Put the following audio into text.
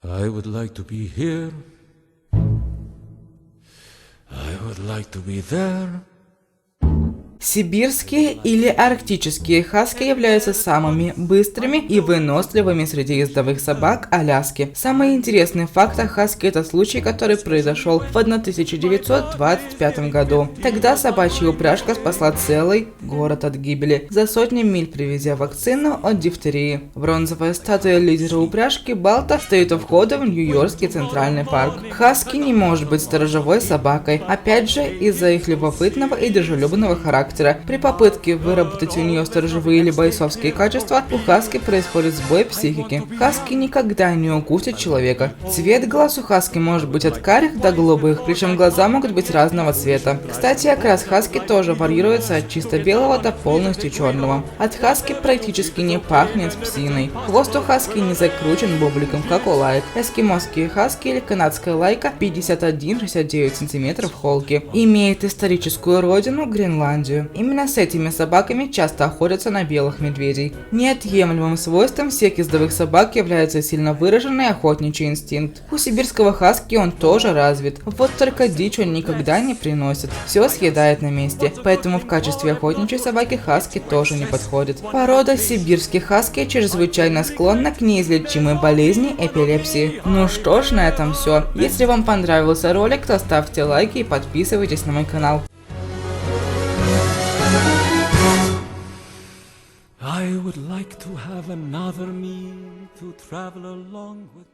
I would like to be here. I would like to be there. Сибирские или арктические хаски являются самыми быстрыми и выносливыми среди ездовых собак Аляски. Самый интересный факт о хаски — это случай, который произошел в 1925 году. Тогда собачья упряжка спасла целый город от гибели, за сотни миль привезя вакцину от дифтерии. Бронзовая статуя лидера упряжки Балта стоит у входа в Нью-Йоркский центральный парк. Хаски не может быть сторожевой собакой, опять же из-за их любопытного и дружелюбного характера. При попытке выработать у нее сторожевые или бойцовские качества, у хаски происходит сбой психики. Хаски никогда не укусят человека. Цвет глаз у хаски может быть от карих до голубых, причем глаза могут быть разного цвета. Кстати, окрас хаски тоже варьируется от чисто белого до полностью черного. От хаски практически не пахнет псиной. Хвост у хаски не закручен бубликом, как у лайк. Эскимосские хаски или канадская лайка 51-69 см холки. Имеет историческую родину Гренландию. Именно с этими собаками часто охотятся на белых медведей. Неотъемлемым свойством всех ездовых собак является сильно выраженный охотничий инстинкт. У сибирского хаски он тоже развит, вот только дичь он никогда не приносит, все съедает на месте, поэтому в качестве охотничьей собаки хаски тоже не подходит. Порода сибирских хаски чрезвычайно склонна к неизлечимой болезни эпилепсии. Ну что ж, на этом все. Если вам понравился ролик, то ставьте лайки и подписывайтесь на мой канал. I would like to have another me to travel along with.